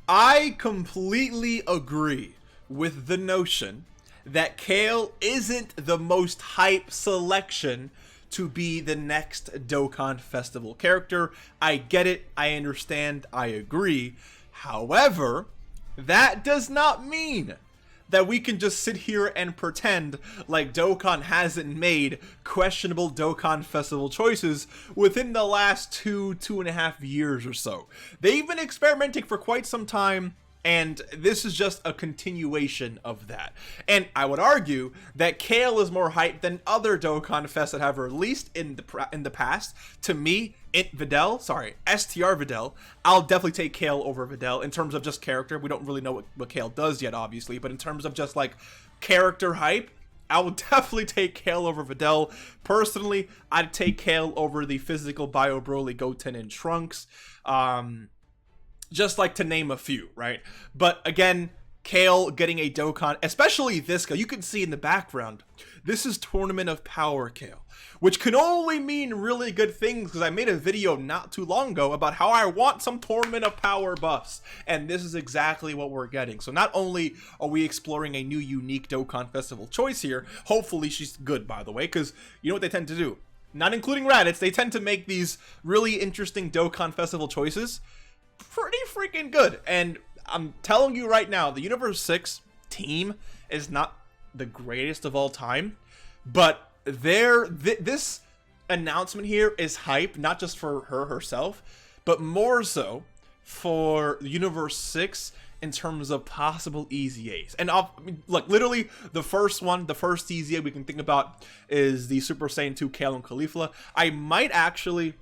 I completely agree with the notion that Kale isn't the most hype selection to be the next Dokkan Festival character. I get it, I understand, I agree. However, that does not mean that we can just sit here and pretend like Dokkan hasn't made questionable Dokkan Festival choices within the last 2.5 years or so. They've been experimenting for quite some time, and this is just a continuation of that. And I would argue that Kale is more hyped than other Dokkan Fests that have released in the past. To me, STR Videl, I'll definitely take Kale over Videl in terms of just character. We don't really know what Kale does yet, obviously, but in terms of just like character hype, I will definitely take Kale over Videl. Personally, I'd take Kale over the physical Bio Broly Goten and Trunks. Just like to name a few, right? But again, Kale getting a Dokkan, especially this Kale, you can see in the background, this is Tournament of Power Kale, which can only mean really good things because I made a video not too long ago about how I want some Tournament of Power buffs, and this is exactly what we're getting. So not only are we exploring a new unique Dokkan Festival choice here, hopefully she's good, by the way, because you know what they tend to do? Not including Raditz, they tend to make these really interesting Dokkan Festival choices pretty freaking good. And I'm telling you right now, the Universe 6 team is not the greatest of all time, but this announcement here is hype, not just for her herself, but more so for the Universe 6 in terms of possible EZAs. And I mean, look, literally the first EZA we can think about is the Super Saiyan 2 Kale and Caulifla. I might actually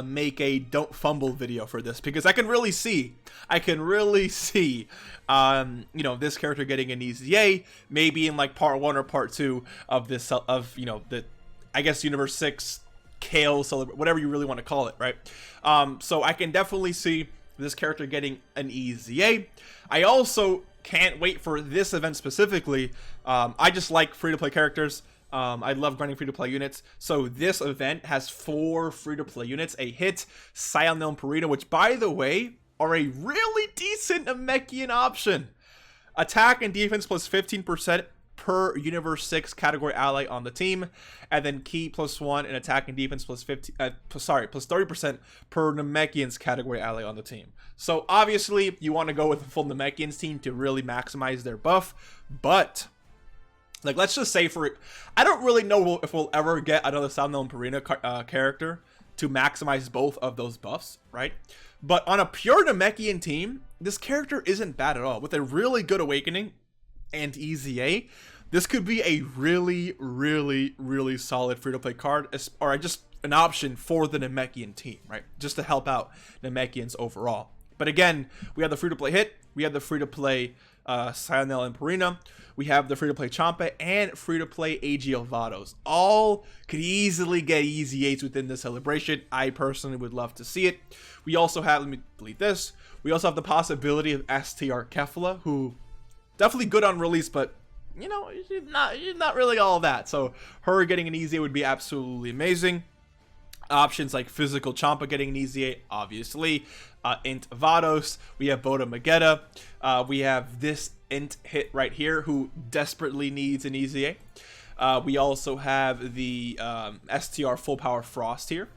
make a don't fumble video for this because I can really see you know, this character getting an EZA maybe in like part 1 or part 2 of this you know, the I guess Universe 6 Kale celebration, whatever you really want to call it, right? So I can definitely see this character getting an EZA. I also can't wait for this event specifically. I just like free-to-play characters. I love grinding free-to-play units. So this event has 4 free-to-play units. A hit, Sion and Purina, which, by the way, are a really decent Namekian option. Attack and defense plus 15% per Universe 6 category ally on the team. And then Ki plus 1 and attack and defense plus 30% per Namekian's category ally on the team. So obviously, you want to go with the full Namekian's team to really maximize their buff. But like, let's just say I don't really know if we'll ever get another Salnel and Purina character to maximize both of those buffs, right? But on a pure Namekian team, this character isn't bad at all. With a really good awakening and EZA, this could be a really, really, really solid free-to-play card, or just an option for the Namekian team, right? Just to help out Namekians overall. But again, we have the free-to-play hit, we have the free-to-play Sionel and Purina, we have the free-to-play Champa, and free-to-play AG Elvados. All could easily get EZAs within the celebration. I personally would love to see it. We also have, let me delete this, we also have the possibility of STR Kefla, who definitely good on release, but you know, she's not really all that. So her getting an EZA would be absolutely amazing. Options like physical Champa getting an EZA, obviously. Int Vados, we have Boda Magetta, we have this Int hit right here who desperately needs an EZA. We also have the STR Full Power Frost here.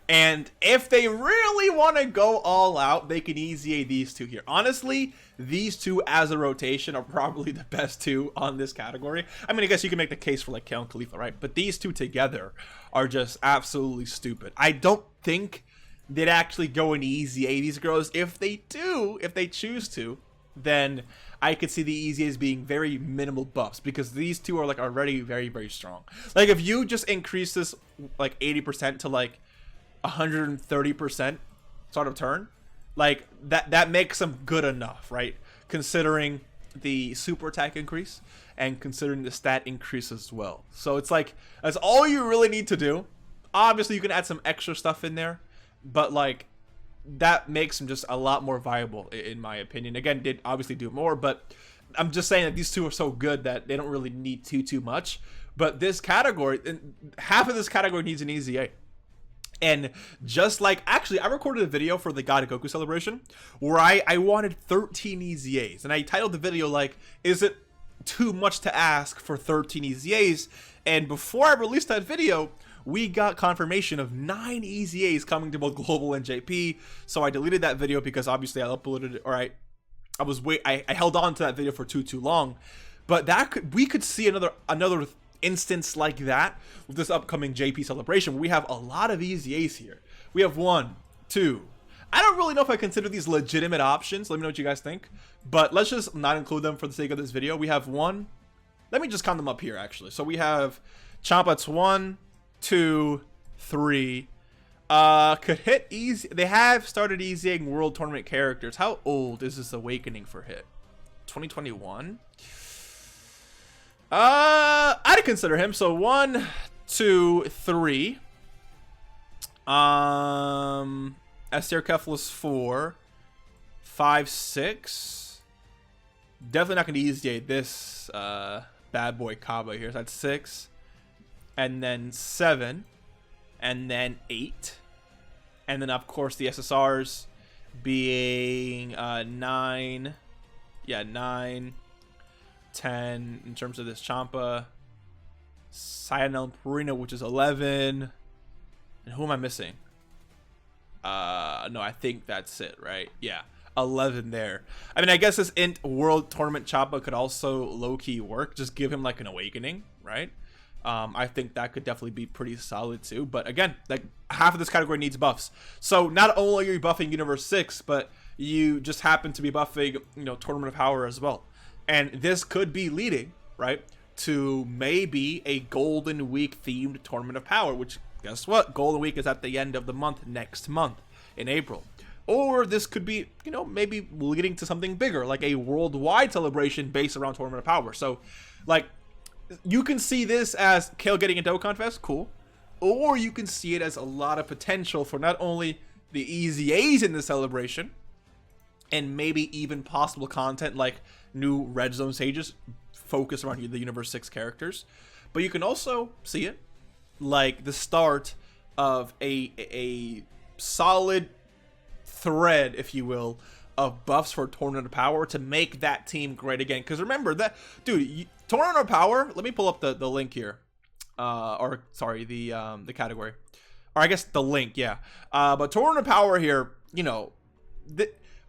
And if they really want to go all out, they can EZA these two here. Honestly, these two as a rotation are probably the best two on this category. I mean, I guess you can make the case for like Kale and Caulifla, right? But these two together are just absolutely stupid. I don't think they'd actually go and EZA these girls. If they do, if they choose to, then I could see the EZAs being very minimal buffs because these two are like already very, very strong. Like if you just increase this like 80% to like 130% sort of turn, like that makes them good enough, right? Considering the super attack increase and considering the stat increase as well. So it's like that's all you really need to do. Obviously you can add some extra stuff in there, but like that makes them just a lot more viable in my opinion. Again, did obviously do more, but I'm just saying that these two are so good that they don't really need too much. But this category, half of this category needs an EZA. And just like, actually, I recorded a video for the God of Goku celebration where I wanted 13 EZAs. And I titled the video like, is it too much to ask for 13 EZAs? And before I released that video, we got confirmation of 9 EZAs coming to both Global and JP. So I deleted that video because obviously I uploaded it, or I held on to that video for too long. But we could see another instance like that with this upcoming JP celebration. We have a lot of EZAs here. We have 1, 2. I don't really know if I consider these legitimate options. Let me know what you guys think. But let's just not include them for the sake of this video. We have 1. Let me just count them up here, actually. So we have Champa. It's 1, 2, 3. Could hit easy. They have started EZAing World Tournament characters. How old is this Awakening for hit? 2021? I'd consider him. So 1, 2, 3. Esther Keflis 4, 5, 6. Definitely not going to EZA this bad boy Kaba here. So that's 6, and then 7, and then 8, and then of course the SSRs being 9. Yeah, 9. 10 in terms of this Champa, Cyanel and Purina, which is 11. And who am I missing? No, I think that's it, right? Yeah, 11 there. I mean, I guess this Int World Tournament Champa could also low-key work. Just give him like an Awakening, right? I think that could definitely be pretty solid too. But again, like half of this category needs buffs. So not only are you buffing Universe 6, but you just happen to be buffing, you know, Tournament of Power as well. And this could be leading, right, to maybe a Golden Week themed Tournament of Power, which, guess what? Golden Week is at the end of the month, next month, in April. Or this could be, you know, maybe leading to something bigger, like a worldwide celebration based around Tournament of Power. So, like, you can see this as KALE getting a Dokkan Fest, cool. Or you can see it as a lot of potential for not only the EZAs in the celebration, and maybe even possible content like new Red Zone stages focused around the Universe 6 characters. But you can also see it like the start of a solid thread, if you will, of buffs for Tournament of Power to make that team great again. Because remember that, dude, Tournament of Power, let me pull up the link here. Or sorry, the category. Or I guess the link, yeah. But Tournament of Power here, you know,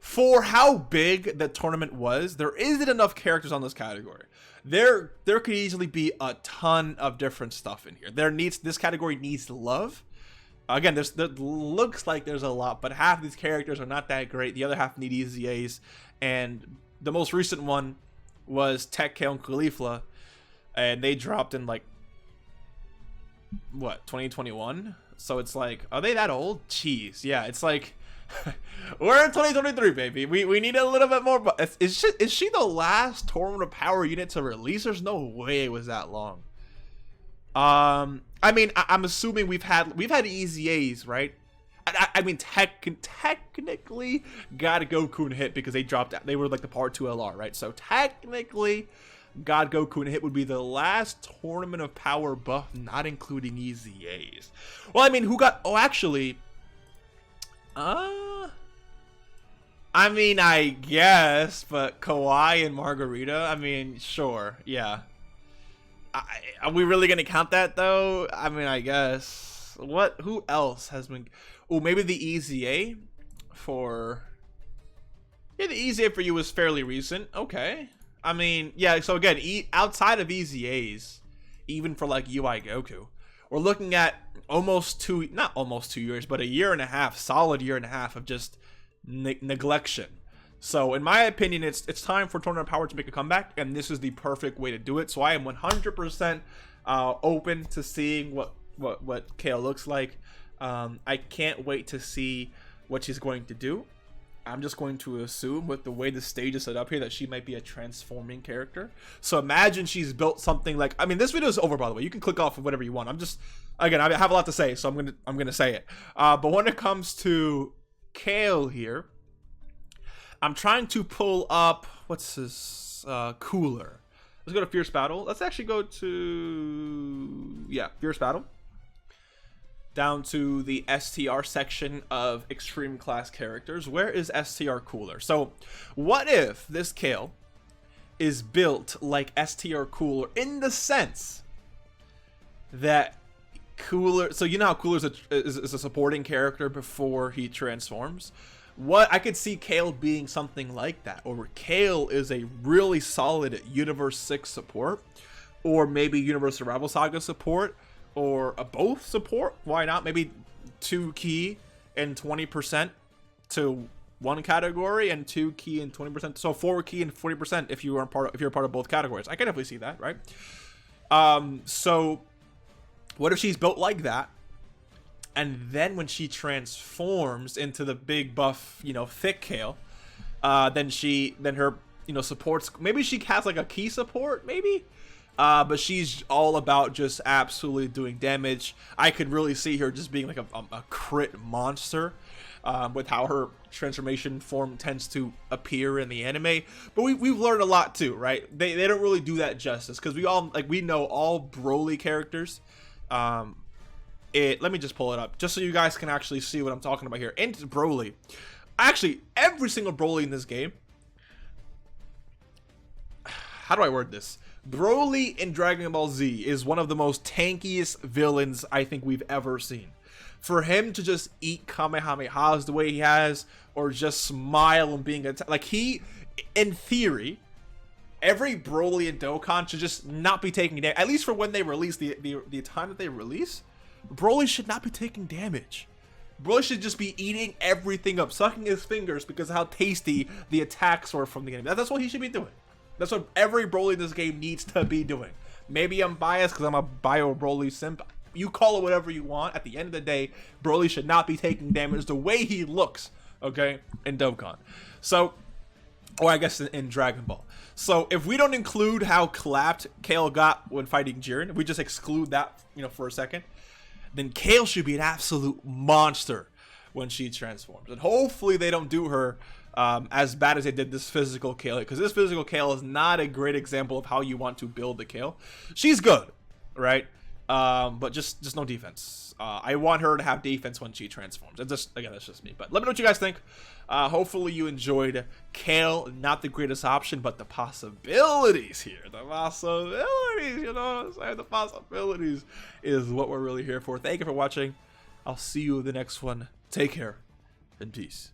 for how big the tournament was, there isn't enough characters on this category. There could easily be a ton of different stuff in here. This category needs love. Again, there looks like there's a lot, but half of these characters are not that great. The other half need EZAs, and the most recent one was Tech KALE and Caulifla, and they dropped in like what, 2021? So it's like, are they that old? Jeez, yeah, it's like. We're in 2023, baby. We need a little bit more. But is she the last Tournament of Power unit to release? There's no way it was that long. I mean, I'm assuming we've had EZAs, right? I mean, technically, God Goku and Hit because they dropped out. They were like the Part 2 LR, right? So technically, God Goku and Hit would be the last Tournament of Power buff, not including EZAs. Well, I mean, who got? Oh, actually. I mean, I guess, but Kuwa and Margarita, I mean, sure, yeah. Are we really gonna count that though? I mean, I guess. Who else has been? Oh, maybe the EZA for. Yeah, the EZA for you was fairly recent. Okay. I mean, yeah. So again, outside of EZAs, even for like UI Goku, we're looking at not almost 2 years, but a year and a half, solid year and a half of just neglection. So in my opinion, it's time for Tournament of Power to make a comeback, and this is the perfect way to do it. So I am 100% open to seeing what KALE looks like. I can't wait to see what she's going to do. I'm just going to assume with the way the stage is set up here that she might be a transforming character. So imagine she's built something like, I mean, this video is over, by the way. You can click off of whatever you want. Again, I have a lot to say, so I'm gonna say it. But when it comes to KALE here, I'm trying to pull up, what's this, cooler. Let's go to Fierce Battle. Let's actually go to, yeah, Fierce Battle. down to the STR section of extreme class characters. Where is STR cooler? So what if this Kale is built like STR cooler in the sense that Cooler, so you know how Cooler is a supporting character before he transforms? What I could see Kale being something like that, or Kale is a really solid Universe 6 support, or maybe Universe Survival Saga support, or a both support. Why not? Maybe 2 key and 20% to one category, and 2 key and 20%. So 4 key and 40% if you're part of both categories. I can definitely see that, right? So what if she's built like that, and then when she transforms into the big buff, you know, thick Kale, then her, you know, supports, maybe she has like a key support, maybe, but she's all about just absolutely doing damage. I could really see her just being like a crit monster, with how her transformation form tends to appear in the anime. But we've learned a lot too, right? They don't really do that justice, because we know all Broly characters. Let me just pull it up just so you guys can actually see what I'm talking about here. And Broly, actually every single Broly in this game, how do I word this? Broly in Dragon Ball Z is one of the most tankiest villains I think we've ever seen. For him to just eat Kamehamehas the way he has, or just smile and being attacked, like he, in theory, every Broly and Dokkan should just not be taking damage. At least for when they release, the time that they release, Broly should not be taking damage. Broly should just be eating everything up, sucking his fingers because of how tasty the attacks were from the game. That's what he should be doing. That's what every Broly in this game needs to be doing. Maybe I'm biased because I'm a Bio Broly simp. You call it whatever you want. At the end of the day, Broly should not be taking damage the way he looks, okay, in Dokkan. So, or I guess in Dragon Ball. So if we don't include how clapped Kale got when fighting Jiren, if we just exclude that, you know, for a second, then Kale should be an absolute monster when she transforms. And hopefully they don't do her as bad as they did this physical Kale, because this physical Kale is not a great example of how you want to build the Kale. She's good, right? But just no defense. I want her to have defense when she transforms. And just, again, that's just me. But let me know what you guys think. Hopefully you enjoyed Kale. Not the greatest option, but the possibilities here. The possibilities, you know what I'm saying? The possibilities is what we're really here for. Thank you for watching. I'll see you in the next one. Take care and peace.